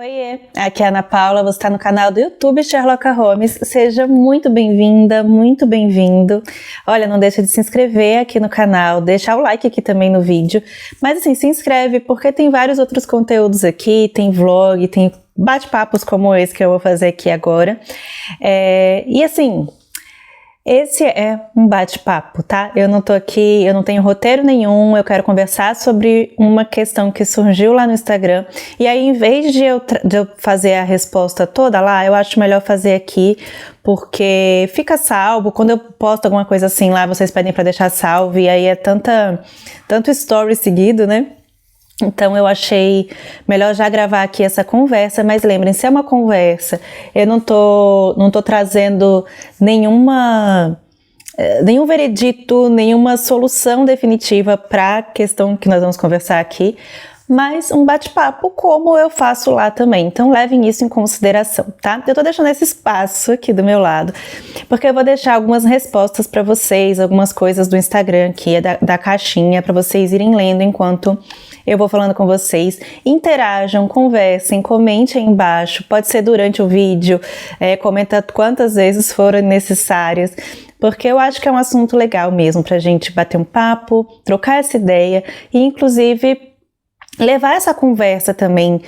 Oiê, aqui é a Ana Paula, você está no canal do YouTube Sherlock Holmes, seja muito bem-vinda, muito bem-vindo. Olha, não deixa de se inscrever aqui no canal, deixar o like aqui também no vídeo, mas assim, se inscreve porque tem vários outros conteúdos aqui, tem vlog, tem bate-papos como esse que eu vou fazer aqui agora, e assim... Esse é um bate-papo, tá? Eu não tô aqui, eu não tenho roteiro nenhum, eu quero conversar sobre uma questão que surgiu lá no Instagram. E aí, em vez de eu fazer a resposta toda lá, eu acho melhor fazer aqui, porque fica salvo. Quando eu posto alguma coisa assim lá, vocês pedem pra deixar salvo, e aí é tanto story seguido, né? Então eu achei melhor já gravar aqui essa conversa, mas lembrem-se, é uma conversa, eu não tô trazendo nenhum veredito, nenhuma solução definitiva para a questão que nós vamos conversar aqui, mas um bate-papo como eu faço lá também, então levem isso em consideração, tá? Eu tô deixando esse espaço aqui do meu lado, porque eu vou deixar algumas respostas para vocês, algumas coisas do Instagram aqui, da caixinha, para vocês irem lendo enquanto eu vou falando com vocês. Interajam, conversem, comentem aí embaixo, pode ser durante o vídeo, comenta quantas vezes forem necessárias, porque eu acho que é um assunto legal mesmo pra gente bater um papo, trocar essa ideia e inclusive levar essa conversa também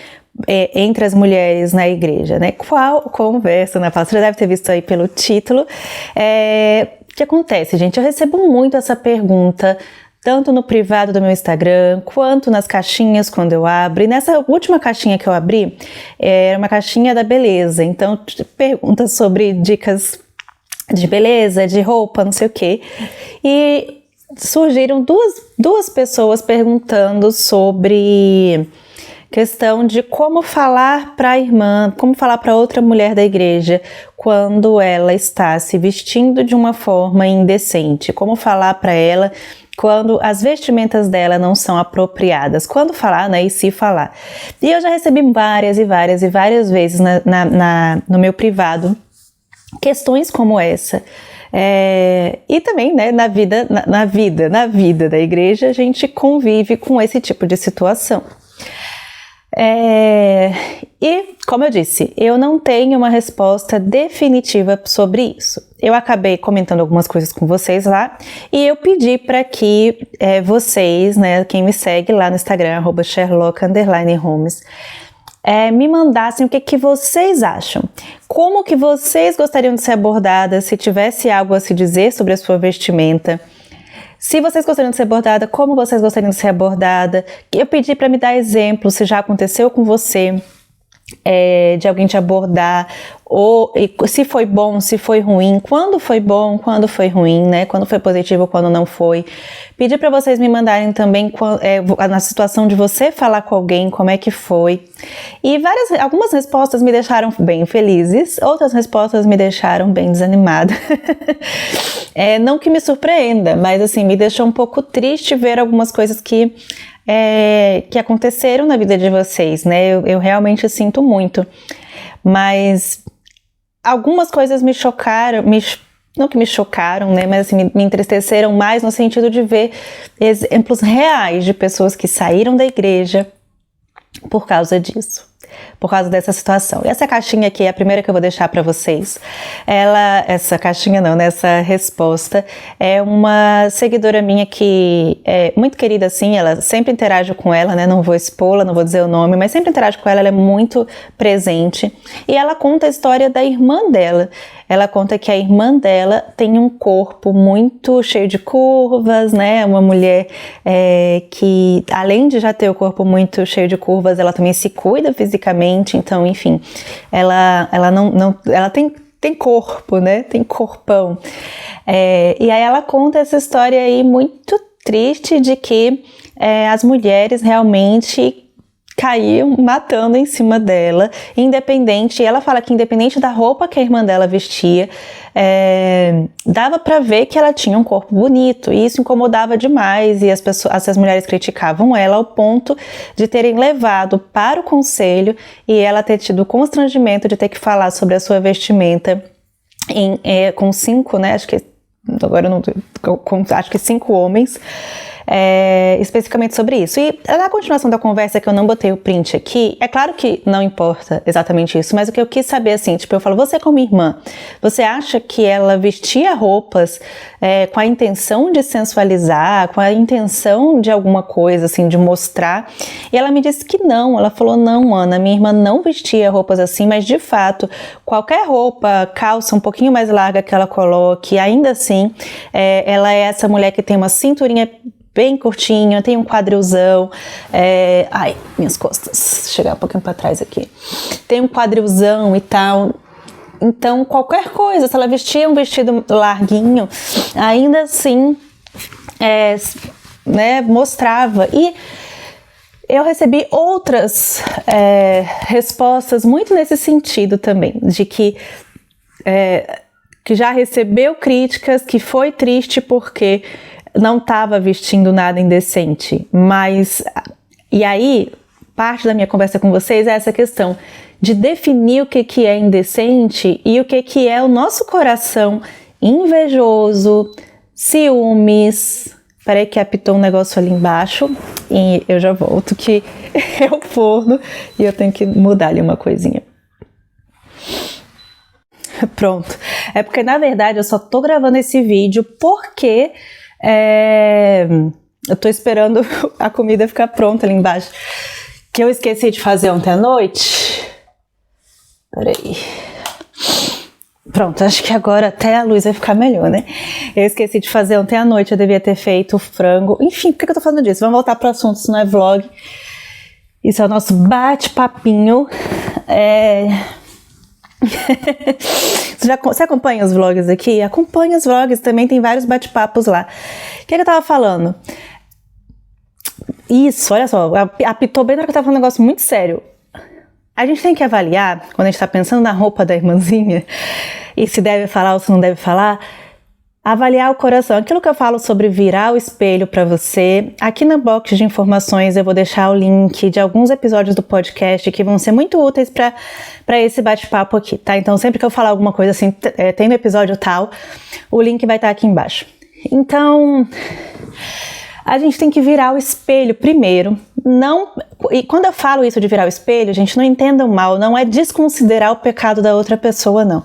entre as mulheres na igreja, né? Qual conversa, Ana Paula? Você já deve ter visto aí pelo título. O que acontece, gente? Eu recebo muito essa pergunta, tanto no privado do meu Instagram, quanto nas caixinhas quando eu abro. E nessa última caixinha que eu abri, é uma caixinha da beleza. Então, perguntas sobre dicas de beleza, de roupa, não sei o quê. E surgiram duas pessoas perguntando sobre questão de como falar para a irmã, como falar para outra mulher da igreja quando ela está se vestindo de uma forma indecente. Como falar para ela quando as vestimentas dela não são apropriadas, quando falar, né, e se falar. E eu já recebi várias vezes no meu privado questões como essa. E também, né, na vida da igreja, a gente convive com esse tipo de situação. E, como eu disse, eu não tenho uma resposta definitiva sobre isso. Eu acabei comentando algumas coisas com vocês lá e eu pedi para que vocês, né, quem me segue lá no Instagram, @Sherlock_Holmes, me mandassem o que vocês acham. Como que vocês gostariam de ser abordadas se tivesse algo a se dizer sobre a sua vestimenta. Se vocês gostariam de ser abordada, como vocês gostariam de ser abordada. Eu pedi para me dar exemplos, se já aconteceu com você, de alguém te abordar, ou se foi bom, se foi ruim, quando foi bom, quando foi ruim, né? Quando foi positivo, quando não foi. Pedi para vocês me mandarem também na situação de você falar com alguém, como é que foi. E algumas respostas me deixaram bem felizes, outras respostas me deixaram bem desanimada. Não que me surpreenda, mas assim, me deixou um pouco triste ver algumas coisas que aconteceram na vida de vocês, né? Eu realmente sinto muito, mas algumas coisas me chocaram, não que me chocaram, né? Mas assim, me entristeceram mais no sentido de ver exemplos reais de pessoas que saíram da igreja por causa disso, por causa dessa situação. E essa caixinha aqui é a primeira que eu vou deixar para vocês. Essa caixinha não, né? Essa resposta é uma seguidora minha que é muito querida assim, ela sempre interajo com ela, né? Não vou expô-la, não vou dizer o nome, mas sempre interajo com ela é muito presente. E ela conta a história da irmã dela. Ela conta que a irmã dela tem um corpo muito cheio de curvas, né? Uma mulher que, além de já ter o corpo muito cheio de curvas, ela também se cuida fisicamente. Então, enfim, ela tem corpo, né? Tem corpão. E aí ela conta essa história aí muito triste de que as mulheres realmente caíam matando em cima dela, independente, e ela fala que independente da roupa que a irmã dela vestia, dava pra ver que ela tinha um corpo bonito, e isso incomodava demais, e as mulheres criticavam ela ao ponto de terem levado para o conselho, e ela ter tido o constrangimento de ter que falar sobre a sua vestimenta com 5, né, acho que 5 homens, especificamente sobre isso. E na continuação da conversa, que eu não botei o print aqui, é claro que não importa exatamente isso, mas o que eu quis saber, assim, tipo, eu falo, você como irmã, você acha que ela vestia roupas com a intenção de sensualizar, com a intenção de alguma coisa, assim, de mostrar? E ela me disse que não. Ela falou, não, Ana, minha irmã não vestia roupas assim, mas de fato, qualquer roupa, calça um pouquinho mais larga que ela coloque, ainda assim, ela é essa mulher que tem uma cinturinha bem curtinha, tem um quadrilzão, ai, minhas costas, chegar um pouquinho para trás aqui, tem um quadrilzão e tal. Então, qualquer coisa, se ela vestia um vestido larguinho, ainda assim, mostrava. E eu recebi outras respostas muito nesse sentido também, de que já recebeu críticas, que foi triste porque não estava vestindo nada indecente. Mas, e aí, parte da minha conversa com vocês é essa questão de definir o que é indecente e o que é o nosso coração invejoso, ciúmes. Peraí que apitou um negócio ali embaixo e eu já volto, que é o forno e eu tenho que mudar ali uma coisinha. Pronto. É porque, na verdade, eu só tô gravando esse vídeo porque eu tô esperando a comida ficar pronta ali embaixo, que eu esqueci de fazer ontem à noite. Peraí. Pronto, acho que agora até a luz vai ficar melhor, né? Eu esqueci de fazer ontem à noite, eu devia ter feito frango. Enfim, por que eu tô falando disso? Vamos voltar pro assunto, isso não é vlog. Isso é o nosso bate-papinho. Você acompanha os vlogs aqui? Acompanha os vlogs, também tem vários bate-papos lá. O que eu tava falando? Isso, olha só, apitou bem na hora que eu tava falando um negócio muito sério. A gente tem que avaliar, quando a gente tá pensando na roupa da irmãzinha, e se deve falar ou se não deve falar, avaliar o coração. Aquilo que eu falo sobre virar o espelho para você, aqui na box de informações eu vou deixar o link de alguns episódios do podcast que vão ser muito úteis para esse bate-papo aqui, tá? Então sempre que eu falar alguma coisa assim, tem no episódio tal, o link vai estar aqui embaixo. Então, a gente tem que virar o espelho primeiro. E quando eu falo isso de virar o espelho, gente, não entendam mal, não é desconsiderar o pecado da outra pessoa, não.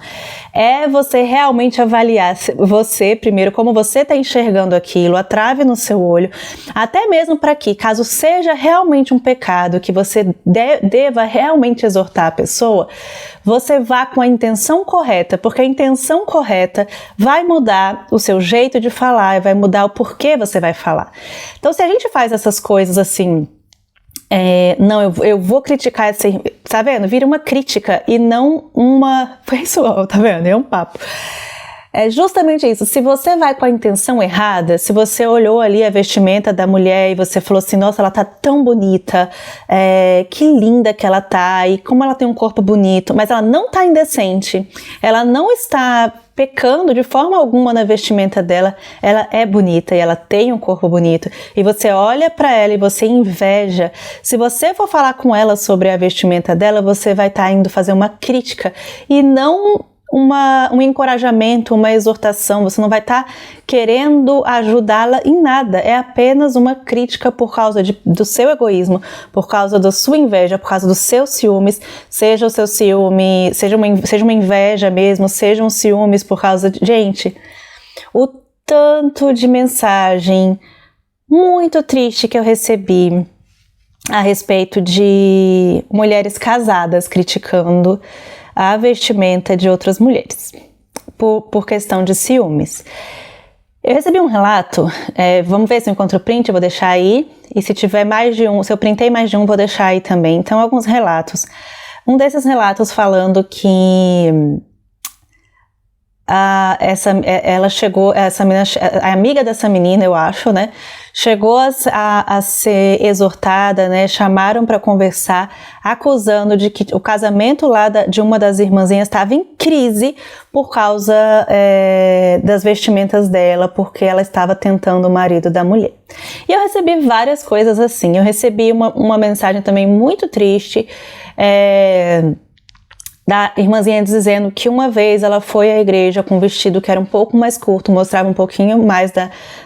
É você realmente avaliar você primeiro, como você está enxergando aquilo, a trave no seu olho, até mesmo para que, caso seja realmente um pecado, que você deva realmente exortar a pessoa, você vá com a intenção correta, porque a intenção correta vai mudar o seu jeito de falar, vai mudar o porquê você vai falar. Então, se a gente faz essas coisas assim, não, eu vou criticar essa, tá vendo? Vira uma crítica e não uma pessoal, tá vendo? É um papo. É justamente isso. Se você vai com a intenção errada, se você olhou ali a vestimenta da mulher e você falou assim, nossa, ela tá tão bonita, que linda que ela tá, e como ela tem um corpo bonito, mas ela não tá indecente, ela não está pecando de forma alguma na vestimenta dela, ela é bonita e ela tem um corpo bonito, e você olha para ela e você inveja. Se você for falar com ela sobre a vestimenta dela, você vai estar indo fazer uma crítica e não um encorajamento, uma exortação. Você não vai estar querendo ajudá-la em nada, é apenas uma crítica por causa do seu egoísmo, por causa da sua inveja, por causa dos seus ciúmes, seja o seu ciúme, seja uma inveja mesmo, sejam ciúmes por causa de... Gente, o tanto de mensagem muito triste que eu recebi a respeito de mulheres casadas criticando a vestimenta de outras mulheres, por questão de ciúmes. Eu recebi um relato, vamos ver se eu encontro o print, eu vou deixar aí, e se tiver mais de um, se eu printei mais de um, vou deixar aí também. Então, alguns relatos. Um desses relatos falando que ela chegou, essa menina, a amiga dessa menina, eu acho, né, chegou a ser exortada, né, chamaram para conversar, acusando de que o casamento lá de uma das irmãzinhas estava em crise por causa das vestimentas dela, porque ela estava tentando o marido da mulher. E eu recebi várias coisas assim. Eu recebi uma mensagem também muito triste, da irmãzinha dizendo que uma vez ela foi à igreja com um vestido que era um pouco mais curto, mostrava um pouquinho mais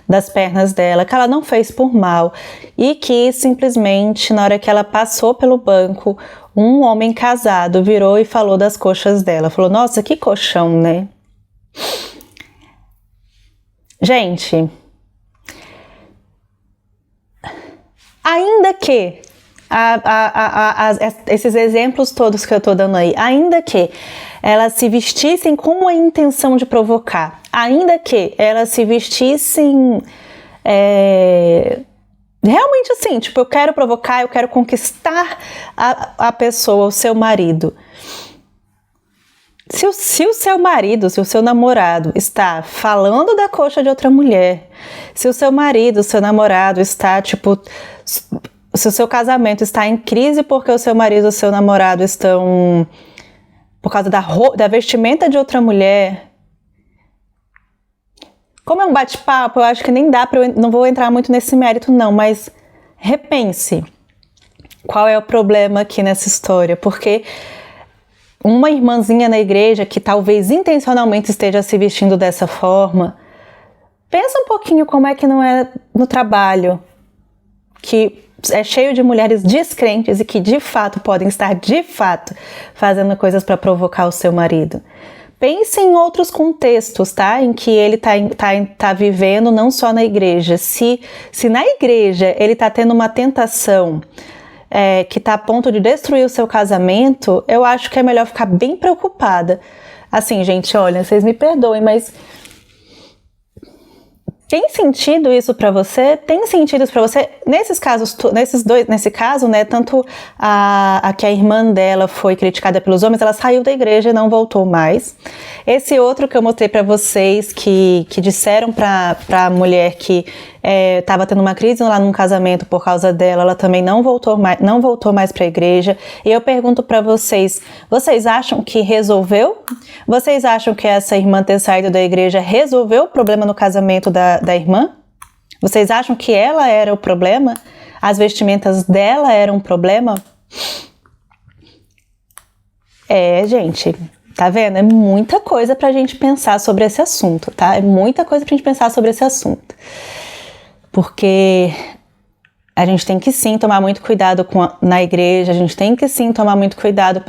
das pernas dela, que ela não fez por mal, e que simplesmente na hora que ela passou pelo banco, um homem casado virou e falou das coxas dela, falou, nossa, que colchão, né? Gente, ainda que esses exemplos todos que eu tô dando aí, ainda que elas se vestissem com a intenção de provocar, ainda que elas se vestissem realmente assim, tipo, eu quero provocar, eu quero conquistar a pessoa, o seu marido. Se o seu marido, se o seu namorado está falando da coxa de outra mulher, se o seu marido, o seu namorado está, tipo, se o seu casamento está em crise porque o seu marido e o seu namorado estão por causa da vestimenta de outra mulher, como é um bate-papo, eu acho que nem dá para não vou entrar muito nesse mérito não, mas repense qual é o problema aqui nessa história, porque uma irmãzinha na igreja que talvez intencionalmente esteja se vestindo dessa forma, pensa um pouquinho como é que não é no trabalho, que é cheio de mulheres descrentes e que de fato podem estar de fato fazendo coisas para provocar o seu marido. Pense em outros contextos, tá? Em que ele tá vivendo não só na igreja. Se na igreja ele tá tendo uma tentação que tá a ponto de destruir o seu casamento, eu acho que é melhor ficar bem preocupada. Assim, gente, olha, vocês me perdoem, mas tem sentido isso pra você? Tem sentido isso pra você? Nesse caso, né, tanto a que a irmã dela foi criticada pelos homens, ela saiu da igreja e não voltou mais. Esse outro que eu mostrei pra vocês, que disseram pra mulher que estava tendo uma crise lá num casamento por causa dela, ela também não voltou mais pra igreja. E eu pergunto pra vocês, vocês acham que resolveu? Vocês acham que essa irmã ter saído da igreja resolveu o problema no casamento da irmã? Vocês acham que ela era o problema? As vestimentas dela eram o problema? Gente, tá vendo? É muita coisa pra gente pensar sobre esse assunto, tá? É muita coisa pra gente pensar sobre esse assunto. Porque a gente tem que sim tomar muito cuidado na igreja, a gente tem que sim tomar muito cuidado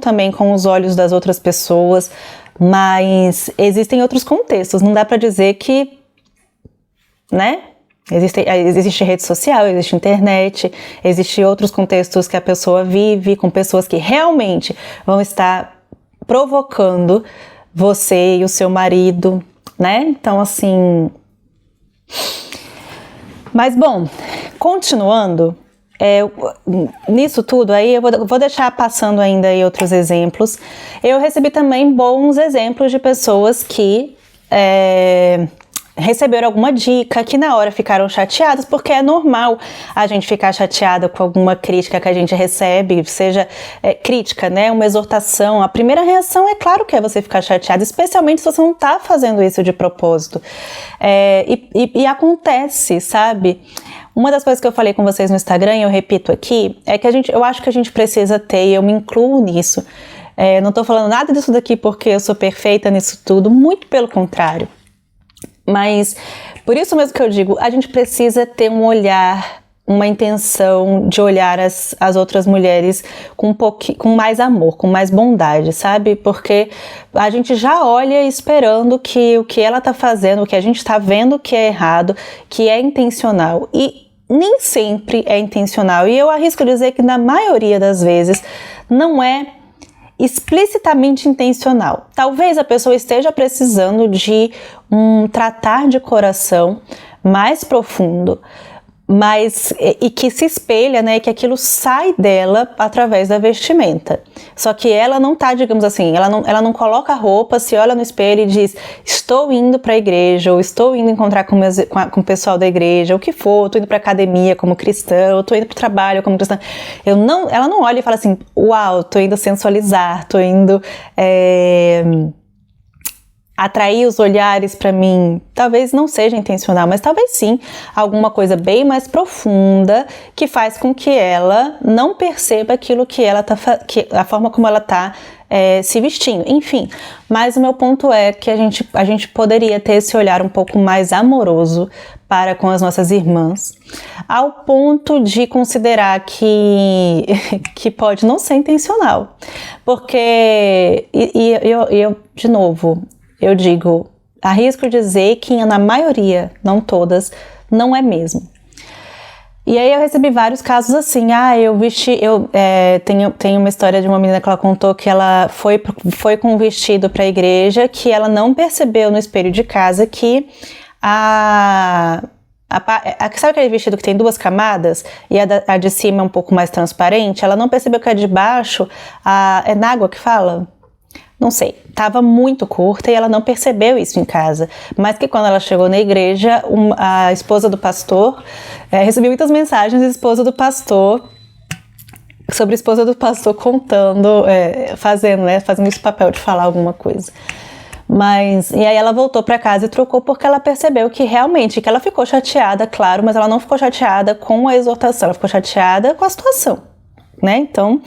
também com os olhos das outras pessoas, mas existem outros contextos, não dá pra dizer que, né? Existe rede social, existe internet, existe outros contextos que a pessoa vive, com pessoas que realmente vão estar provocando você e o seu marido, né? Então, assim... Mas, bom, continuando, nisso tudo aí, eu vou deixar passando ainda aí outros exemplos. Eu recebi também bons exemplos de pessoas que receberam alguma dica, que na hora ficaram chateadas, porque é normal a gente ficar chateada com alguma crítica que a gente recebe, seja crítica, né, uma exortação. A primeira reação é claro que é você ficar chateada, especialmente se você não tá fazendo isso de propósito. E acontece, sabe? Uma das coisas que eu falei com vocês no Instagram, e eu repito aqui, é que eu acho que a gente precisa ter, e eu me incluo nisso, não tô falando nada disso daqui porque eu sou perfeita nisso tudo, muito pelo contrário. Mas, por isso mesmo que eu digo, a gente precisa ter um olhar, uma intenção de olhar as outras mulheres com mais amor, com mais bondade, sabe? Porque a gente já olha esperando que o que ela tá fazendo, o que a gente tá vendo que é errado, que é intencional. E nem sempre é intencional. E eu arrisco dizer que na maioria das vezes não é explicitamente intencional. Talvez a pessoa esteja precisando de um tratar de coração mais profundo, e que se espelha, né, que aquilo sai dela através da vestimenta. Só que ela não tá, digamos assim, ela não coloca a roupa, se olha no espelho e diz, estou indo para a igreja, ou estou indo encontrar com o pessoal da igreja, o que for, estou indo para academia como cristã, estou indo para o trabalho como cristã. Ela não olha e fala assim, uau, estou indo sensualizar, estou indo atrair os olhares para mim, talvez não seja intencional, mas talvez sim, alguma coisa bem mais profunda que faz com que ela não perceba aquilo que ela tá, a forma como ela está se vestindo, enfim. Mas o meu ponto é que a gente poderia ter esse olhar um pouco mais amoroso para com as nossas irmãs, ao ponto de considerar que pode não ser intencional, porque, eu de novo, eu digo, arrisco dizer que na maioria, não todas, não é mesmo. E aí eu recebi vários casos assim, tenho uma história de uma menina que ela contou que ela foi com um vestido para a igreja, que ela não percebeu no espelho de casa que sabe aquele vestido que tem 2 camadas e a de cima é um pouco mais transparente? Ela não percebeu que a de baixo, é na água que fala? Não sei, estava muito curta e ela não percebeu isso em casa, mas que quando ela chegou na igreja, a esposa do pastor, recebi muitas mensagens sobre a esposa do pastor contando, fazendo esse papel de falar alguma coisa. E aí ela voltou para casa e trocou porque ela percebeu que realmente, que ela ficou chateada, claro, mas ela não ficou chateada com a exortação, ela ficou chateada com a situação, né? Então,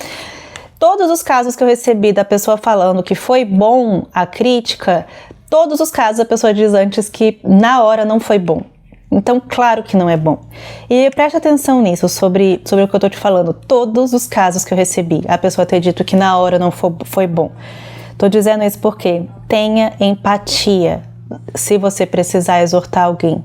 todos os casos que eu recebi da pessoa falando que foi bom a crítica, todos os casos a pessoa diz antes que na hora não foi bom. Então, claro que não é bom. E preste atenção nisso, sobre o que eu tô te falando. Todos os casos que eu recebi, a pessoa ter dito que na hora não foi bom. Tô dizendo isso porque tenha empatia se você precisar exortar alguém.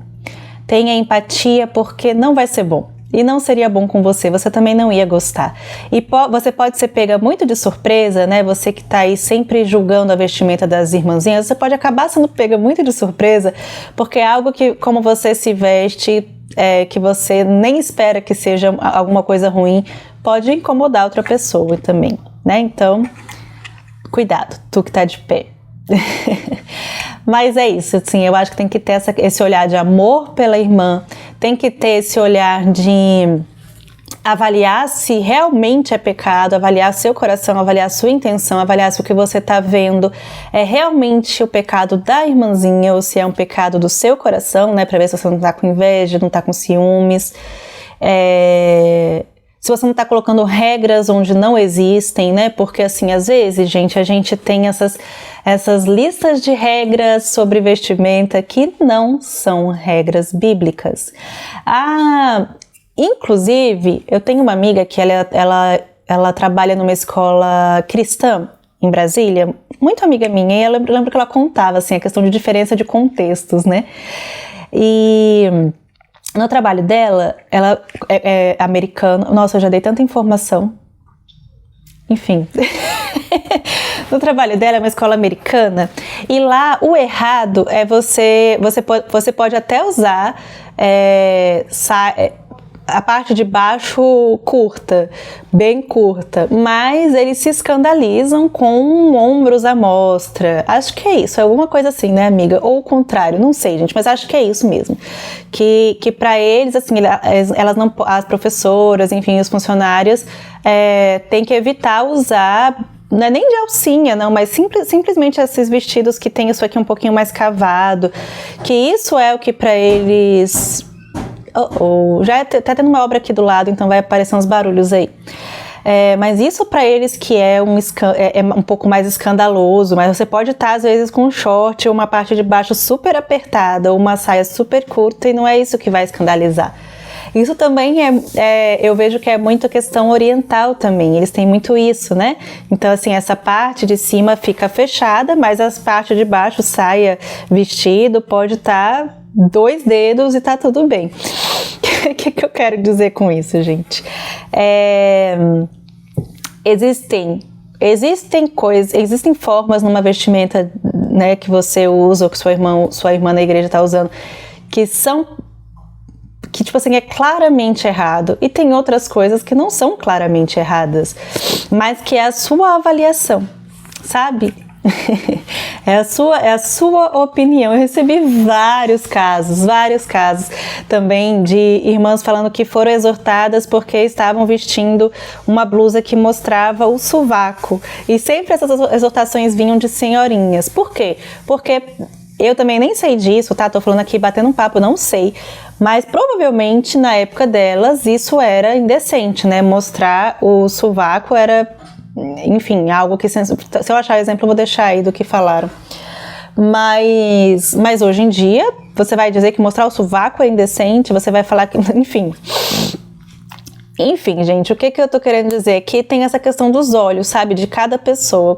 Tenha empatia porque não vai ser bom. E não seria bom com você, você também não ia gostar. E você pode ser pega muito de surpresa, né? Você que tá aí sempre julgando a vestimenta das irmãzinhas, você pode acabar sendo pega muito de surpresa, porque é algo que, como você se veste, que você nem espera que seja alguma coisa ruim, pode incomodar outra pessoa também, né? Então, cuidado, tu que tá de pé. Mas é isso, assim, eu acho que tem que ter esse olhar de amor pela irmã, tem que ter esse olhar de avaliar se realmente é pecado, avaliar seu coração, avaliar sua intenção, avaliar se o que você está vendo é realmente o pecado da irmãzinha ou se é um pecado do seu coração, né, para ver se você não está com inveja, não está com ciúmes, se você não está colocando regras onde não existem, né? Porque assim, às vezes, gente, a gente tem essas listas de regras sobre vestimenta que não são regras bíblicas. Inclusive, eu tenho uma amiga que ela trabalha numa escola cristã em Brasília, muito amiga minha, e eu lembro que ela contava assim, a questão de diferença de contextos, né? E no trabalho dela, ela é americana. Nossa, eu já dei tanta informação. Enfim. No trabalho dela é uma escola americana. E lá o errado é você pode até usar a parte de baixo curta, bem curta, mas eles se escandalizam com ombros à mostra. Acho que é isso, é alguma coisa assim, né, amiga? Ou o contrário, não sei, gente, mas acho que é isso mesmo. Que para eles, assim, elas não, as professoras, enfim, os funcionários têm que evitar usar, não é nem de alcinha, não, mas simplesmente esses vestidos que tem isso aqui um pouquinho mais cavado, que isso é o que para eles... já tá tendo uma obra aqui do lado, então vai aparecer uns barulhos aí. Mas isso para eles que é um pouco mais escandaloso, mas você pode estar às vezes com um short ou uma parte de baixo super apertada ou uma saia super curta e não é isso que vai escandalizar. Isso também eu vejo que é muito questão oriental também, eles têm muito isso, né? Então assim, essa parte de cima fica fechada, mas as partes de baixo, saia, vestido, pode estar 2 dedos e tá tudo bem. O que eu quero dizer com isso, gente? Existem formas numa vestimenta, né, que você usa ou que sua irmã na igreja tá usando, que tipo assim, é claramente errado, e tem outras coisas que não são claramente erradas, mas que é a sua avaliação, sabe? É a sua opinião. Eu recebi vários casos também de irmãs falando que foram exortadas porque estavam vestindo uma blusa que mostrava o sovaco. E sempre essas exortações vinham de senhorinhas. Por quê? Porque eu também nem sei disso, tá? Tô falando aqui batendo um papo, não sei. Mas provavelmente na época delas isso era indecente, né? Mostrar o sovaco era, enfim, algo que, se eu achar exemplo, eu vou deixar aí do que falaram. Mas hoje em dia, você vai dizer que mostrar o sovaco é indecente, você vai falar que, enfim. Enfim, gente, o que eu tô querendo dizer aqui tem essa questão dos olhos, sabe, de cada pessoa,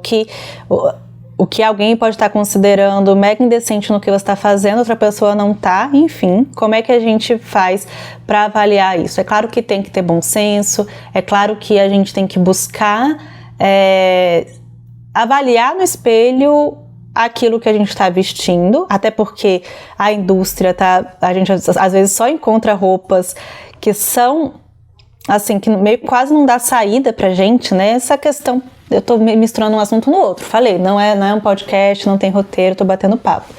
o que alguém pode estar considerando mega indecente no que você está fazendo, outra pessoa não tá, enfim, como é que a gente faz para avaliar isso? É claro que tem que ter bom senso, é claro que a gente tem que buscar avaliar no espelho aquilo que a gente está vestindo, até porque a indústria a gente às vezes só encontra roupas que são assim, que meio quase não dá saída pra gente, né? Essa questão, eu tô misturando um assunto no outro, falei, não é um podcast, não tem roteiro, tô batendo papo.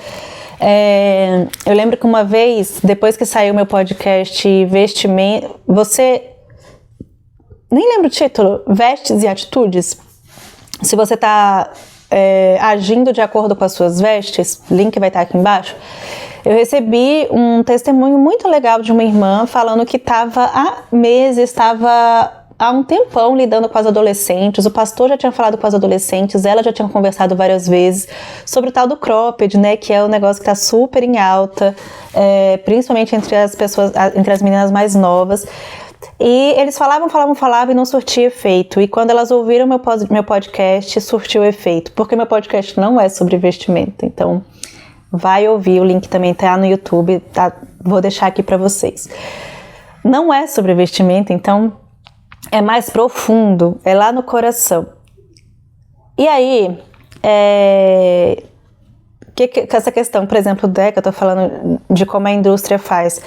Eu lembro que uma vez, depois que saiu meu podcast Vestimento, nem lembro o título, Vestes e Atitudes, se você tá agindo de acordo com as suas vestes, link vai estar aqui embaixo. Eu recebi um testemunho muito legal de uma irmã falando que estava há um tempão lidando com as adolescentes, o pastor já tinha falado com as adolescentes, ela já tinha conversado várias vezes sobre o tal do cropped, né, que é um negócio que está super em alta, principalmente entre as meninas mais novas. E eles falavam e não surtia efeito. E quando elas ouviram meu podcast, surtiu efeito. Porque meu podcast não é sobre vestimenta. Então, vai ouvir, o link também tá no YouTube, tá? Vou deixar aqui para vocês. Não é sobre vestimenta, então é mais profundo, é lá no coração. E aí, essa questão, por exemplo, que eu tô falando de como a indústria faz.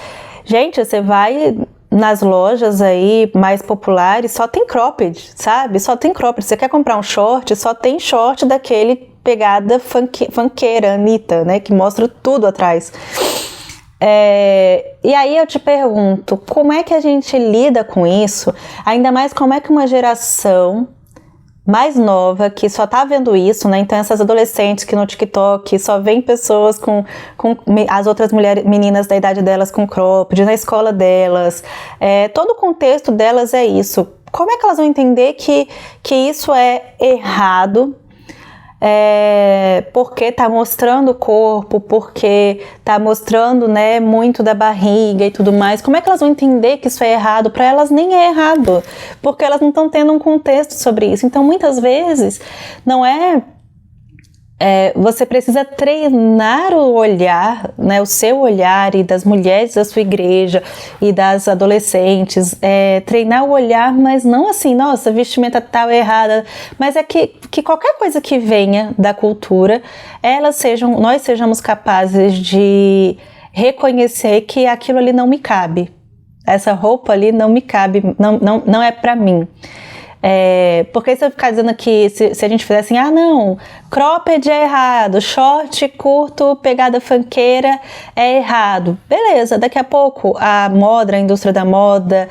Gente, você vai nas lojas aí mais populares, só tem cropped, sabe? Só tem cropped. Você quer comprar um short, só tem short daquele pegada funkeira, Anitta, né? Que mostra tudo atrás. E aí eu te pergunto, como é que a gente lida com isso? Ainda mais como é que uma geração mais nova, que só tá vendo isso, né? Então essas adolescentes que no TikTok só vêem pessoas com as outras meninas da idade delas com cropped, na escola delas, todo o contexto delas é isso. Como é que elas vão entender que isso é errado? Porque tá mostrando o corpo, porque tá mostrando, né, muito da barriga e tudo mais. Como é que elas vão entender que isso é errado? Para elas nem é errado, porque elas não estão tendo um contexto sobre isso. Então, muitas vezes, não você precisa treinar o olhar, né, o seu olhar e das mulheres da sua igreja e das adolescentes, treinar o olhar, mas não assim, nossa, vestimenta tal errada, mas é que qualquer coisa que venha da cultura, nós sejamos capazes de reconhecer que aquilo ali não me cabe, essa roupa ali não me cabe, não é pra mim. Porque se eu ficar dizendo que se a gente fizer assim, não, cropped é errado, short curto, pegada funkeira é errado. Beleza, daqui a pouco a moda, a indústria da moda,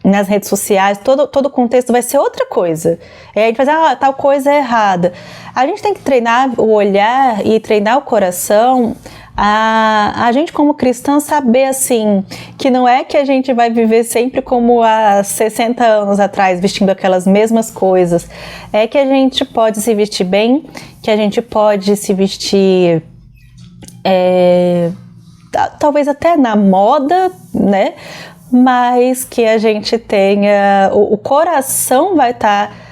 nas redes sociais, todo o contexto vai ser outra coisa. A gente vai dizer, tal coisa é errada. A gente tem que treinar o olhar e treinar o coração, a gente como cristã saber assim, que não é que a gente vai viver sempre como há 60 anos atrás, vestindo aquelas mesmas coisas, é que a gente pode se vestir bem, que a gente pode se vestir talvez até na moda, né, mas que a gente tenha, o coração vai estar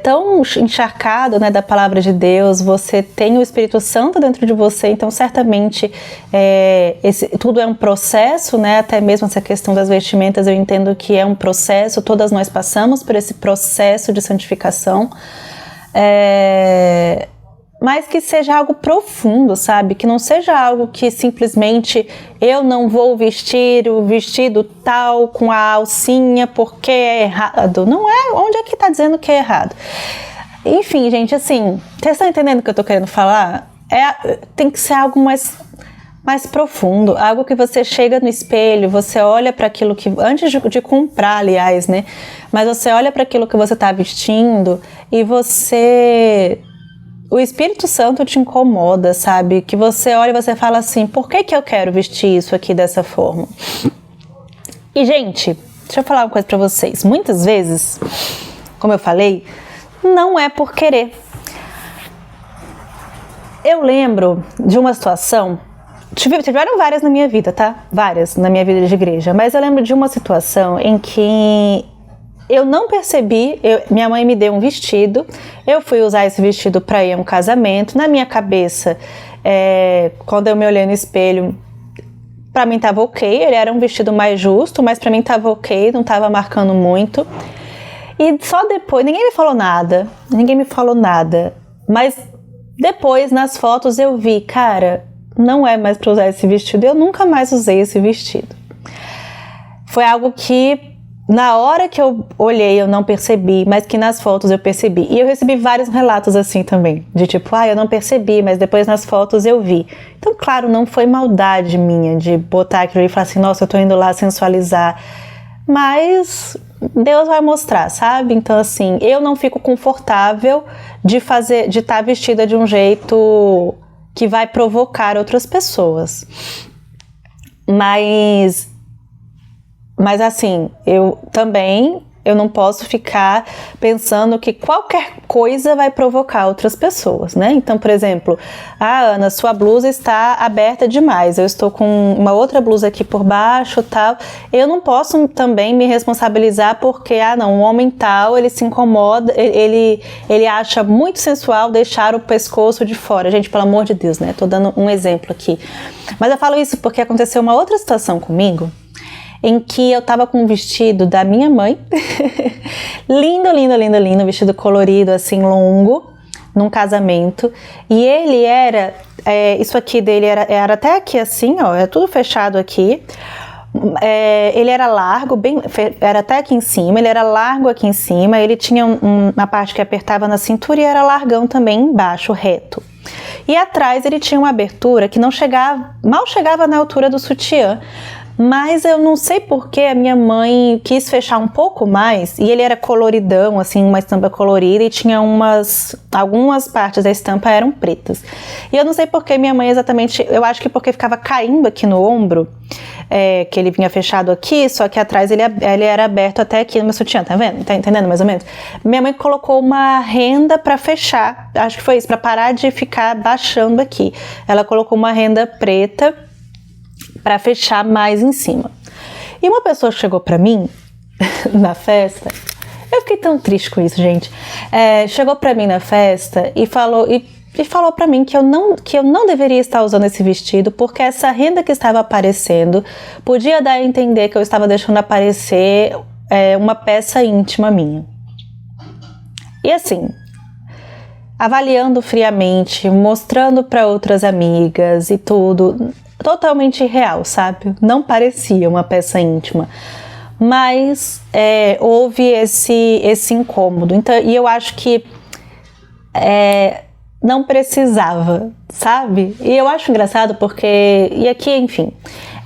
tão encharcado, né, da palavra de Deus, você tem o Espírito Santo dentro de você, então certamente tudo é um processo, né, até mesmo essa questão das vestimentas eu entendo que é um processo, todas nós passamos por esse processo de santificação, mas que seja algo profundo, sabe? Que não seja algo que simplesmente eu não vou vestir o vestido tal com a alcinha porque é errado. Não é, onde é que está dizendo que é errado? Enfim, gente, assim, vocês estão entendendo o que eu tô querendo falar? Tem que ser algo mais profundo, algo que você chega no espelho, você olha para aquilo que, antes de comprar, aliás, né? Mas você olha para aquilo que você tá vestindo e o Espírito Santo te incomoda, sabe? Que você olha e você fala assim, por que eu quero vestir isso aqui dessa forma? E, gente, deixa eu falar uma coisa pra vocês. Muitas vezes, como eu falei, não é por querer. Eu lembro de uma situação, tiveram várias na minha vida, tá? Várias na minha vida de igreja, mas eu lembro de uma situação em que eu não percebi, minha mãe me deu um vestido, eu fui usar esse vestido para ir a um casamento. Na minha cabeça, quando eu me olhei no espelho, para mim tava ok, ele era um vestido mais justo, mas para mim tava ok, não tava marcando muito. E só depois, ninguém me falou nada, mas depois nas fotos eu vi, cara, não é mais para usar esse vestido, eu nunca mais usei esse vestido. Foi algo que na hora que eu olhei eu não percebi, mas que nas fotos eu percebi. E eu recebi vários relatos assim também, de tipo, eu não percebi, mas depois nas fotos eu vi. Então, claro, não foi maldade minha de botar aquilo e falar assim, nossa, eu tô indo lá sensualizar. Mas Deus vai mostrar, sabe? Então, assim, eu não fico confortável de estar vestida de um jeito que vai provocar outras pessoas. Mas assim, eu não posso ficar pensando que qualquer coisa vai provocar outras pessoas, né? Então, por exemplo, Ana, sua blusa está aberta demais, eu estou com uma outra blusa aqui por baixo, tal. Eu não posso também me responsabilizar porque, um homem tal, ele se incomoda, ele acha muito sensual deixar o pescoço de fora. Gente, pelo amor de Deus, né? Tô dando um exemplo aqui. Mas eu falo isso porque aconteceu uma outra situação comigo, em que eu tava com um vestido da minha mãe, lindo, um vestido colorido, assim, longo, num casamento, e ele era, isso aqui dele era até aqui assim, ó, é tudo fechado aqui, ele era largo, era até aqui em cima, ele era largo aqui em cima, ele tinha uma parte que apertava na cintura e era largão também embaixo, reto. E atrás ele tinha uma abertura que mal chegava na altura do sutiã, mas eu não sei porque a minha mãe quis fechar um pouco mais, e ele era coloridão, assim, uma estampa colorida, e tinha algumas partes da estampa eram pretas. E eu não sei porque minha mãe exatamente, eu acho que porque ficava caindo aqui no ombro, que ele vinha fechado aqui, só que atrás ele era aberto até aqui no meu sutiã, tá vendo? Tá entendendo mais ou menos? Minha mãe colocou uma renda pra fechar, acho que foi isso, pra parar de ficar baixando aqui. Ela colocou uma renda preta para fechar mais em cima. E uma pessoa chegou para mim na festa, eu fiquei tão triste com isso, gente. Chegou para mim na festa e falou para mim que eu não deveria estar usando esse vestido porque essa renda que estava aparecendo podia dar a entender que eu estava deixando aparecer uma peça íntima minha. E assim, avaliando friamente, mostrando para outras amigas e tudo, totalmente irreal, sabe? Não parecia uma peça íntima, mas houve esse incômodo. Então, e eu acho que não precisava, sabe? E eu acho engraçado porque, e aqui, enfim,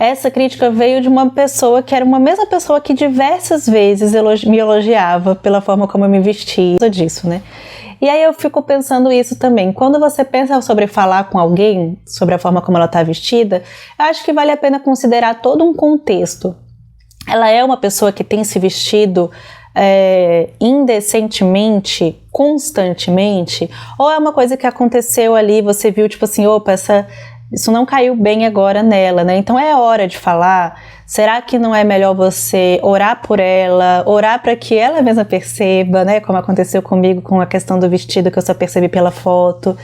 essa crítica veio de uma pessoa que era uma mesma pessoa que diversas vezes me elogiava pela forma como eu me vestia, disso, né? E aí eu fico pensando isso também. Quando você pensa sobre falar com alguém, sobre a forma como ela está vestida, eu acho que vale a pena considerar todo um contexto. Ela é uma pessoa que tem se vestido indecentemente, constantemente, ou é uma coisa que aconteceu ali, você viu tipo assim, opa, isso não caiu bem agora nela, né? Então é hora de falar. Será que não é melhor você orar por ela, orar para que ela mesma perceba, né? Como aconteceu comigo com a questão do vestido que eu só percebi pela foto.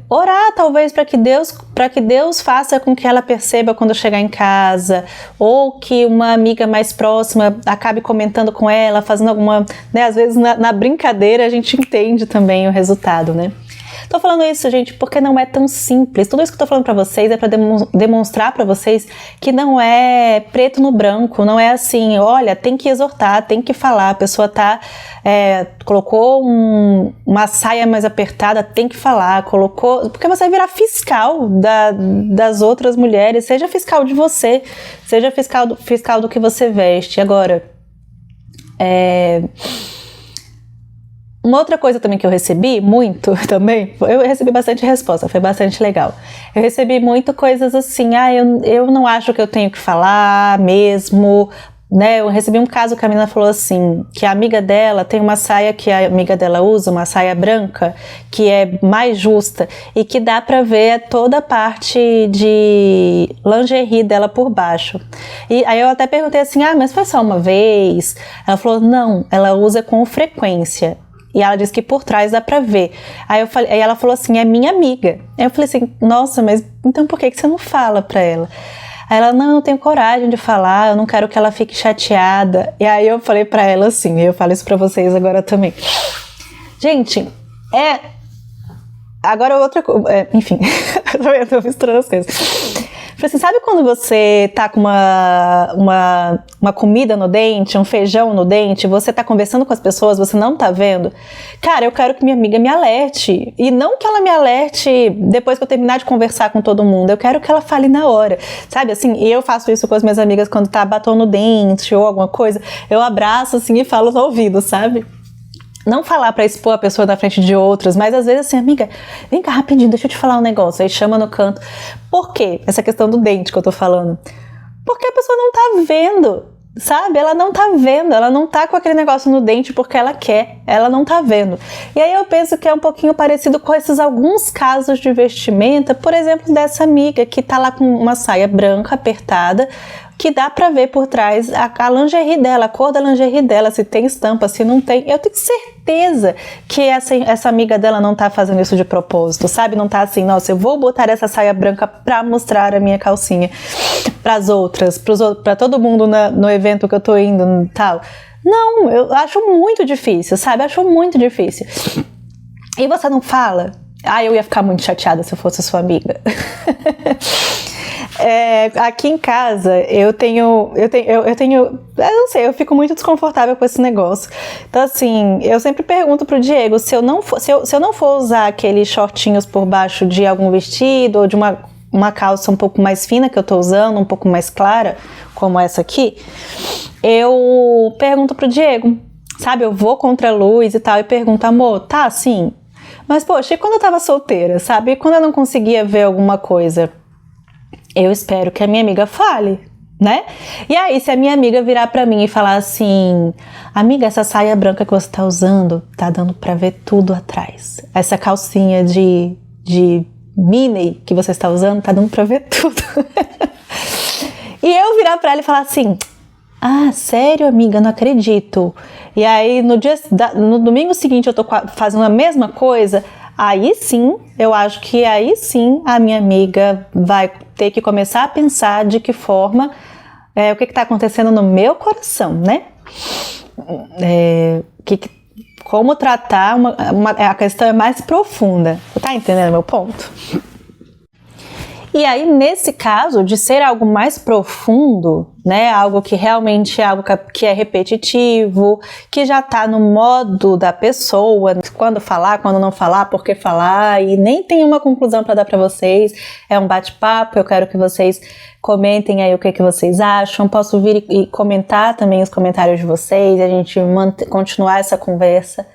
Orar talvez para que Deus faça com que ela perceba quando chegar em casa, ou que uma amiga mais próxima acabe comentando com ela, fazendo alguma, né? Às vezes na brincadeira a gente entende também o resultado, né? Tô falando isso, gente, porque não é tão simples. Tudo isso que eu tô falando pra vocês é pra demonstrar pra vocês que não é preto no branco, não é assim, olha, tem que exortar, tem que falar, a pessoa colocou uma saia mais apertada, tem que falar, porque você vai virar fiscal das outras mulheres, seja fiscal de você, seja fiscal do que você veste. Agora, uma outra coisa também que eu recebi muito também, eu recebi bastante resposta, foi bastante legal. Eu recebi muito coisas assim, eu não acho que eu tenho que falar mesmo, né? Eu recebi um caso que a menina falou assim, que a amiga dela tem uma saia que a amiga dela usa, uma saia branca, que é mais justa e que dá pra ver toda a parte de lingerie dela por baixo. E aí eu até perguntei assim, mas foi só uma vez? Ela falou, não, ela usa com frequência. E ela disse que por trás dá pra ver. Aí ela falou assim, é minha amiga. Aí eu falei assim, nossa, mas então por que você não fala pra ela? Aí ela, não, eu tenho coragem de falar, eu não quero que ela fique chateada. E aí eu falei pra ela assim, eu falo isso pra vocês agora também. Gente, agora outra coisa, enfim, eu tô misturando as coisas. Assim, sabe quando você tá com uma comida no dente, um feijão no dente, você tá conversando com as pessoas, você não tá vendo? Cara, eu quero que minha amiga me alerte. E não que ela me alerte depois que eu terminar de conversar com todo mundo. Eu quero que ela fale na hora. Sabe, assim, e eu faço isso com as minhas amigas quando tá batom no dente ou alguma coisa. Eu abraço, assim, e falo no ouvido, sabe? Não falar pra expor a pessoa na frente de outras, mas às vezes assim, amiga, vem cá rapidinho, deixa eu te falar um negócio. Aí chama no canto. Por quê? Essa questão do dente que eu tô falando. Porque a pessoa não tá vendo, sabe? Ela não tá vendo, ela não tá com aquele negócio no dente porque ela quer, ela não tá vendo. E aí eu penso que é um pouquinho parecido com esses alguns casos de vestimenta, por exemplo, dessa amiga que tá lá com uma saia branca apertada, que dá pra ver por trás a lingerie dela, a cor da lingerie dela, se tem estampa, se não tem. Eu tenho certeza que essa amiga dela não tá fazendo isso de propósito, sabe? Não tá assim, nossa, eu vou botar essa saia branca pra mostrar a minha calcinha pras outras, pra todo mundo no evento que eu tô indo e tal. Não, eu acho muito difícil, sabe? Acho muito difícil. E você não fala? Eu ia ficar muito chateada se eu fosse sua amiga. Aqui em casa eu não sei, eu fico muito desconfortável com esse negócio. Então assim, eu sempre pergunto pro Diego se eu não for usar aqueles shortinhos por baixo de algum vestido ou de uma calça um pouco mais fina que eu tô usando, um pouco mais clara, como essa aqui, eu pergunto pro Diego, sabe, eu vou contra a luz e tal e pergunto, amor, tá assim? Mas poxa, e quando eu tava solteira, sabe, e quando eu não conseguia ver alguma coisa? Eu espero que a minha amiga fale, né? E aí, se a minha amiga virar pra mim e falar assim, amiga, essa saia branca que você tá usando, tá dando pra ver tudo atrás. Essa calcinha de mini que você está usando, tá dando pra ver tudo. E eu virar pra ela e falar assim, sério, amiga, não acredito. E aí, no domingo seguinte, eu tô fazendo a mesma coisa. Aí sim, eu acho que aí sim a minha amiga vai ter que começar a pensar de que forma, o que está acontecendo no meu coração, né? Como tratar, a questão é mais profunda. Tá entendendo meu ponto? E aí, nesse caso, de ser algo mais profundo, né, algo que realmente é algo que é repetitivo, que já tá no modo da pessoa, quando falar, quando não falar, por que falar, e nem tem uma conclusão para dar para vocês, é um bate-papo, eu quero que vocês comentem aí o que vocês acham, posso vir e comentar também os comentários de vocês, a gente continuar essa conversa.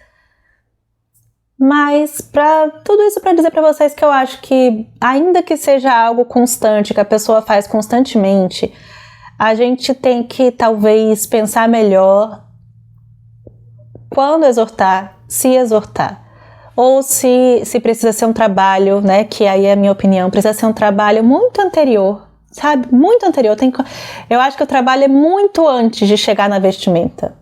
Mas tudo isso para dizer para vocês que eu acho que, ainda que seja algo constante, que a pessoa faz constantemente, a gente tem que talvez pensar melhor quando exortar, se exortar. Ou se precisa ser um trabalho, né, que aí é a minha opinião, precisa ser um trabalho muito anterior, sabe? Muito anterior. Eu acho que o trabalho é muito antes de chegar na vestimenta.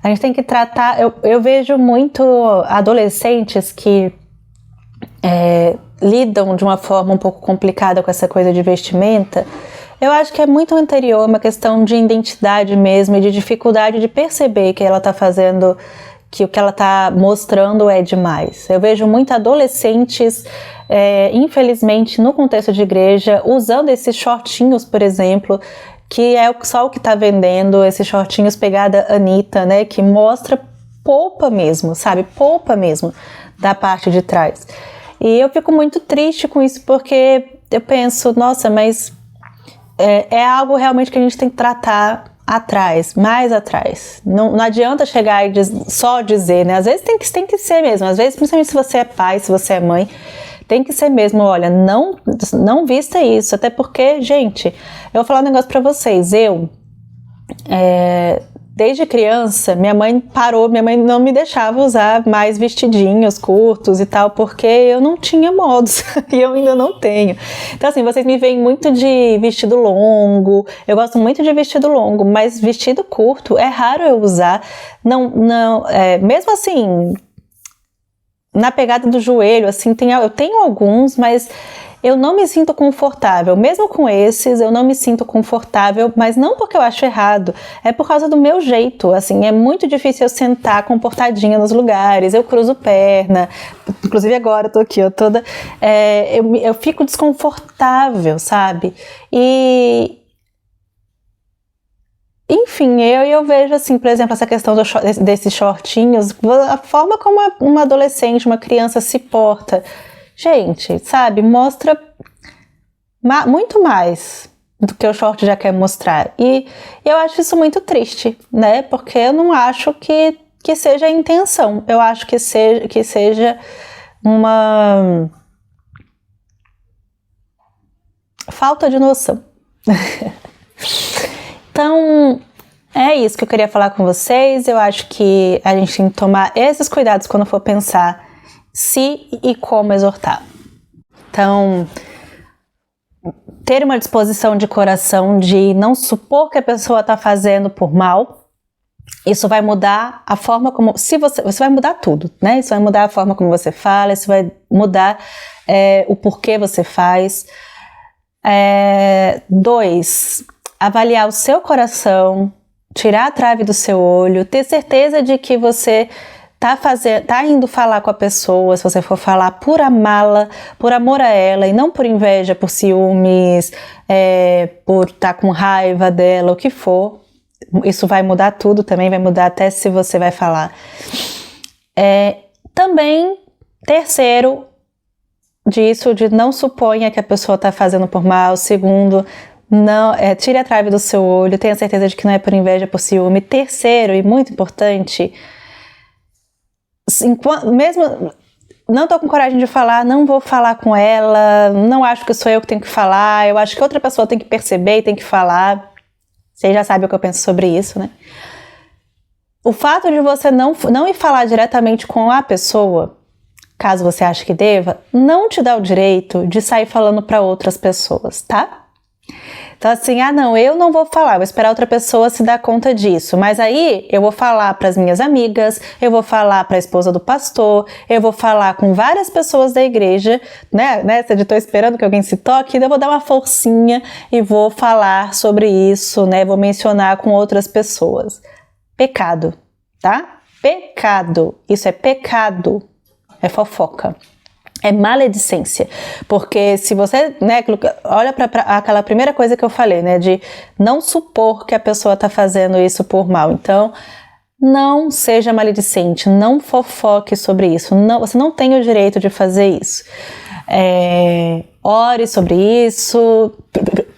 A gente tem que tratar, eu vejo muito adolescentes que lidam de uma forma um pouco complicada com essa coisa de vestimenta. Eu acho que é muito anterior, uma questão de identidade mesmo e de dificuldade de perceber que ela está fazendo, que o que ela tá mostrando é demais. Eu vejo muitos adolescentes, infelizmente, no contexto de igreja, usando esses shortinhos, por exemplo, que é só o que tá vendendo, esses shortinhos pegada Anitta, né, que mostra polpa mesmo, sabe? Polpa mesmo da parte de trás. E eu fico muito triste com isso, porque eu penso, nossa, mas é algo realmente que a gente tem que tratar atrás, mais atrás. Não adianta chegar e só dizer, né? Às vezes tem que ser mesmo. Às vezes, principalmente se você é pai, se você é mãe, tem que ser mesmo. Olha, não vista isso. Até porque, gente, eu vou falar um negócio pra vocês. Desde criança, minha mãe não me deixava usar mais vestidinhos curtos e tal, porque eu não tinha modos, e eu ainda não tenho. Então assim, vocês me veem muito de vestido longo, eu gosto muito de vestido longo, mas vestido curto é raro eu usar, mesmo assim, na pegada do joelho, assim, eu tenho alguns, mas eu não me sinto confortável, mesmo com esses, eu não me sinto confortável, mas não porque eu acho errado, é por causa do meu jeito, assim, é muito difícil eu sentar comportadinha nos lugares, eu cruzo perna, inclusive agora eu tô aqui, ó, toda, eu fico desconfortável, sabe? Enfim, eu vejo assim, por exemplo, essa questão desses shortinhos, a forma como uma adolescente, uma criança se porta, gente, sabe, mostra muito mais do que o short já quer mostrar. E eu acho isso muito triste, né? Porque eu não acho que seja a intenção. Eu acho que seja uma falta de noção. Então, é isso que eu queria falar com vocês. Eu acho que a gente tem que tomar esses cuidados quando for pensar se e como exortar. Então, ter uma disposição de coração de não supor que a pessoa está fazendo por mal, isso vai mudar a forma como... Você vai mudar tudo, né? Isso vai mudar a forma como você fala, isso vai mudar o porquê você faz. 2, avaliar o seu coração, tirar a trave do seu olho, ter certeza de que você tá indo falar com a pessoa, se você for falar por amá-la, por amor a ela, e não por inveja, por ciúmes, por estar com raiva dela, o que for. Isso vai mudar tudo também, vai mudar até se você vai falar. Também, terceiro, disso, de não suponha que a pessoa está fazendo por mal. Segundo, tire a trave do seu olho, tenha certeza de que não é por inveja, por ciúme. Terceiro, e muito importante, mesmo não tô com coragem de falar, não vou falar com ela, não acho que sou eu que tenho que falar, eu acho que outra pessoa tem que perceber e tem que falar. Vocês já sabem o que eu penso sobre isso, né? O fato de você não ir falar diretamente com a pessoa, caso você ache que deva, não te dá o direito de sair falando para outras pessoas, tá? Então assim, não, eu não vou falar, vou esperar outra pessoa se dar conta disso, mas aí eu vou falar para as minhas amigas, eu vou falar para a esposa do pastor, eu vou falar com várias pessoas da igreja, né, eu tô esperando que alguém se toque, então eu vou dar uma forcinha e vou falar sobre isso, né, vou mencionar com outras pessoas. Pecado, tá? Pecado, isso é pecado, é fofoca. É maledicência, porque se você, né, olha para aquela primeira coisa que eu falei, né, de não supor que a pessoa está fazendo isso por mal. Então, não seja maledicente, não fofoque sobre isso, você não tem o direito de fazer isso. Ore sobre isso,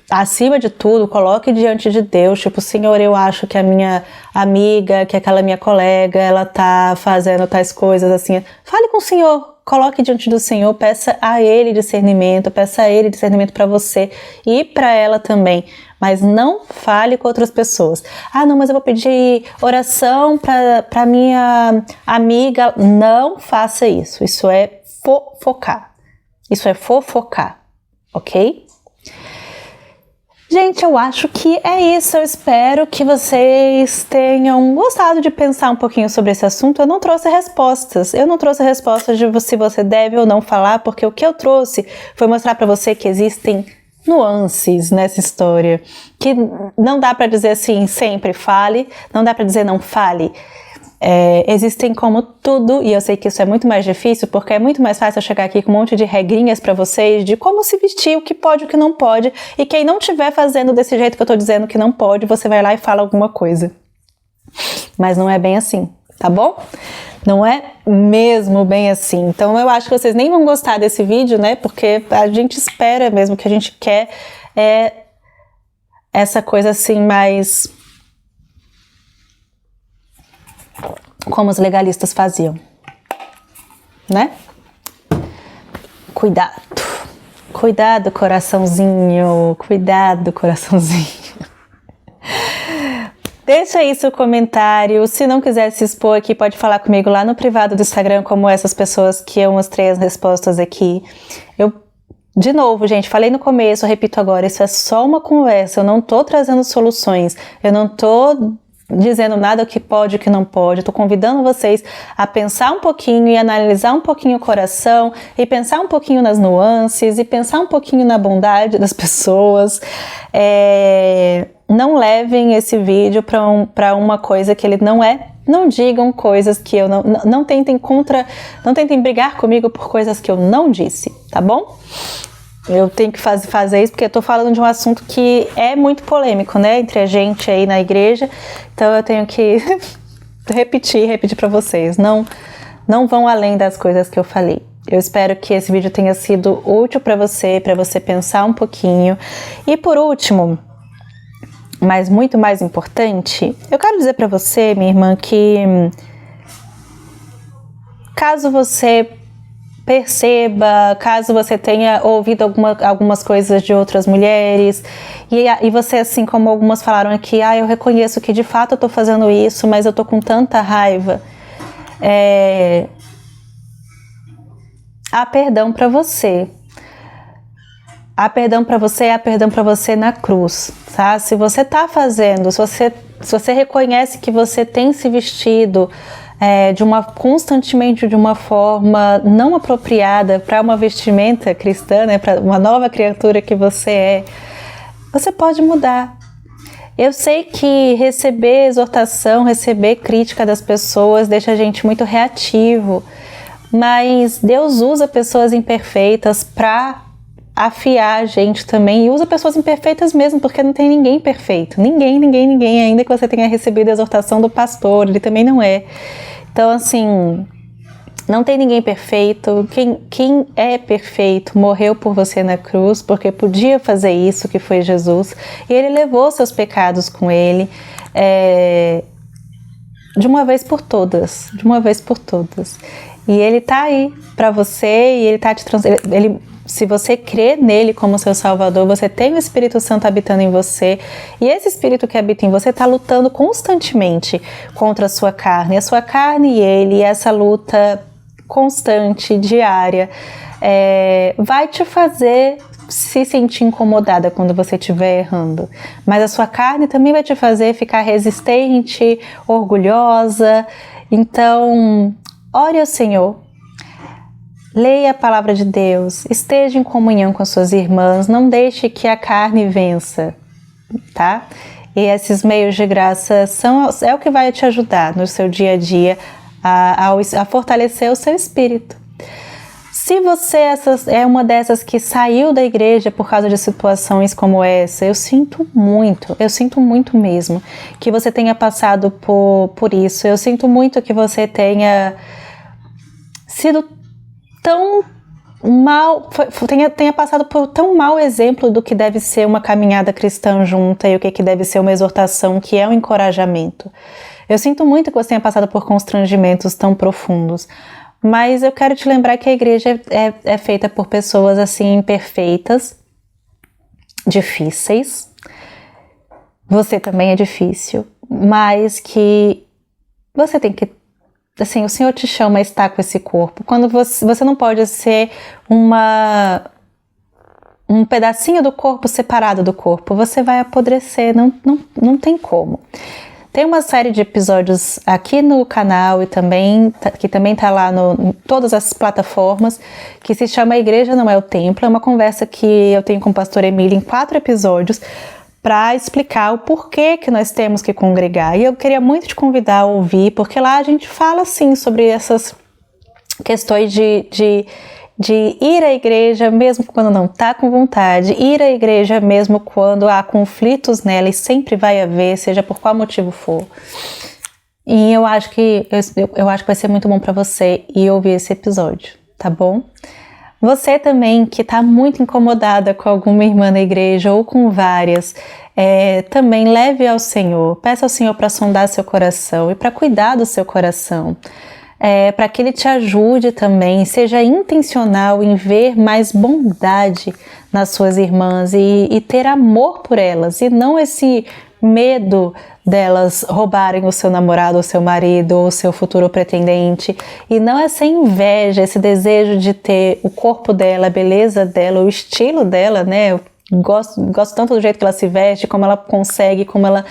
acima de tudo, coloque diante de Deus, tipo, Senhor, eu acho que a minha amiga, que aquela minha colega, ela tá fazendo tais coisas assim, fale com o Senhor. Coloque diante do Senhor, peça a Ele discernimento para você e para ela também, mas não fale com outras pessoas. Não, mas eu vou pedir oração para minha amiga. Não faça isso, isso é fofocar, ok? Gente, eu acho que é isso. Eu espero que vocês tenham gostado de pensar um pouquinho sobre esse assunto. Eu não trouxe respostas. De se você deve ou não falar, porque o que eu trouxe foi mostrar para você que existem nuances nessa história. Que não dá para dizer assim, sempre fale, não dá para dizer não fale. existem como tudo, e eu sei que isso é muito mais difícil, porque é muito mais fácil eu chegar aqui com um monte de regrinhas pra vocês de como se vestir, o que pode, o que não pode, e quem não estiver fazendo desse jeito que eu tô dizendo que não pode, você vai lá e fala alguma coisa. Mas não é bem assim, tá bom? Não é mesmo bem assim. Então eu acho que vocês nem vão gostar desse vídeo, né? Porque a gente espera mesmo, que a gente quer essa coisa assim mais como os legalistas faziam, né? Cuidado, coraçãozinho, cuidado, coraçãozinho. Deixa aí seu comentário. Se não quiser se expor aqui, pode falar comigo lá no privado do Instagram, como essas pessoas que eu mostrei as respostas aqui. De novo, gente, falei no começo, repito agora, isso é só uma conversa, eu não tô trazendo soluções, eu não tô dizendo nada o que pode e o que não pode, eu tô convidando vocês a pensar um pouquinho e analisar um pouquinho o coração, e pensar um pouquinho nas nuances, e pensar um pouquinho na bondade das pessoas. Não levem esse vídeo para uma coisa que ele não é. Não digam coisas que eu não tentem brigar comigo por coisas que eu não disse, tá bom? Eu tenho que fazer isso porque eu tô falando de um assunto que é muito polêmico, né, entre a gente aí na igreja, então eu tenho que repetir para vocês, não vão além das coisas que eu falei. Eu espero que esse vídeo tenha sido útil para você pensar um pouquinho. E por último, mas muito mais importante, eu quero dizer para você, minha irmã, que caso você perceba, caso você tenha ouvido algumas coisas de outras mulheres, e você, assim como algumas falaram aqui, eu reconheço que de fato eu tô fazendo isso, mas eu tô com tanta raiva, há perdão para você. Há perdão para você, há perdão para você na cruz, tá? Se você tá fazendo, se você reconhece que você tem se vestido constantemente de uma forma não apropriada para uma vestimenta cristã, né, para uma nova criatura que você pode mudar. Eu sei que receber exortação, receber crítica das pessoas deixa a gente muito reativo, mas Deus usa pessoas imperfeitas para afiar a gente também, e usa pessoas imperfeitas mesmo, porque não tem ninguém perfeito, ninguém, ainda que você tenha recebido a exortação do pastor, ele também não é. Então, assim, não tem ninguém perfeito. Quem é perfeito morreu por você na cruz, porque podia fazer isso, que foi Jesus, e ele levou seus pecados com ele, de uma vez por todas, e ele tá aí para você, e ele tá te se você crê nele como seu salvador, você tem o Espírito Santo habitando em você, e esse Espírito que habita em você está lutando constantemente contra a sua carne e ele, e essa luta constante, diária, vai te fazer se sentir incomodada quando você estiver errando, mas a sua carne também vai te fazer ficar resistente, orgulhosa. Então, ore ao Senhor, leia a palavra de Deus, esteja em comunhão com as suas irmãs, não deixe que a carne vença, tá? E esses meios de graça é o que vai te ajudar no seu dia a dia a fortalecer o seu espírito. Se você é uma dessas que saiu da igreja por causa de situações como essa, eu sinto muito mesmo que você tenha passado por isso, eu sinto muito que você tenha sido tão mal, tenha passado por tão mau exemplo do que deve ser uma caminhada cristã junta e o que deve ser uma exortação, que é um encorajamento. Eu sinto muito que você tenha passado por constrangimentos tão profundos, mas eu quero te lembrar que a igreja é feita por pessoas assim imperfeitas, difíceis. Você também é difícil, mas que você tem que, assim, o Senhor te chama a estar com esse corpo. Quando você não pode ser um pedacinho do corpo separado do corpo, você vai apodrecer, não tem como. Tem uma série de episódios aqui no canal e que também tá lá em todas as plataformas, que se chama A Igreja Não é o Templo. É uma conversa que eu tenho com o pastor Emílio em 4 episódios, para explicar o porquê que nós temos que congregar. E eu queria muito te convidar a ouvir, porque lá a gente fala sim sobre essas questões de ir à igreja mesmo quando não está com vontade, ir à igreja mesmo quando há conflitos nela, e sempre vai haver, seja por qual motivo for. E eu acho que vai ser muito bom para você ir ouvir esse episódio, tá bom? Você também que está muito incomodada com alguma irmã na igreja ou com várias, também leve ao Senhor, peça ao Senhor para sondar seu coração e para cuidar do seu coração. Para que Ele te ajude também, seja intencional em ver mais bondade nas suas irmãs e ter amor por elas, e não esse medo delas roubarem o seu namorado, o seu marido, ou o seu futuro pretendente, e não essa inveja, esse desejo de ter o corpo dela, a beleza dela, o estilo dela, né? Eu gosto tanto do jeito que ela se veste, como ela consegue, como ela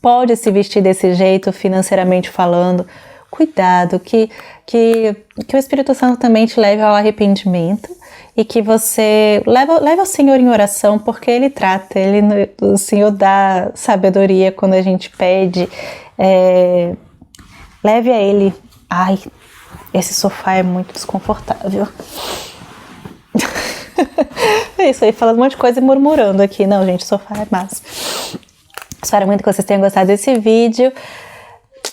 pode se vestir desse jeito, financeiramente falando. Cuidado, que o Espírito Santo também te leve ao arrependimento e que você leve ao Senhor em oração, porque Ele trata, o Senhor dá sabedoria quando a gente pede. Leve a Ele. Ai, esse sofá é muito desconfortável. É isso aí, falando um monte de coisa e murmurando aqui. Não, gente, o sofá é massa. Espero muito que vocês tenham gostado desse vídeo.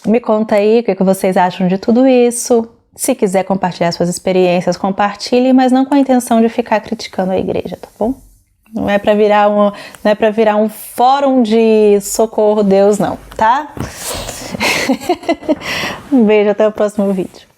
Me conta aí o que vocês acham de tudo isso. Se quiser compartilhar suas experiências, compartilhe, mas não com a intenção de ficar criticando a igreja, tá bom? Não é para virar um fórum de socorro Deus, não, tá? Um beijo, até o próximo vídeo.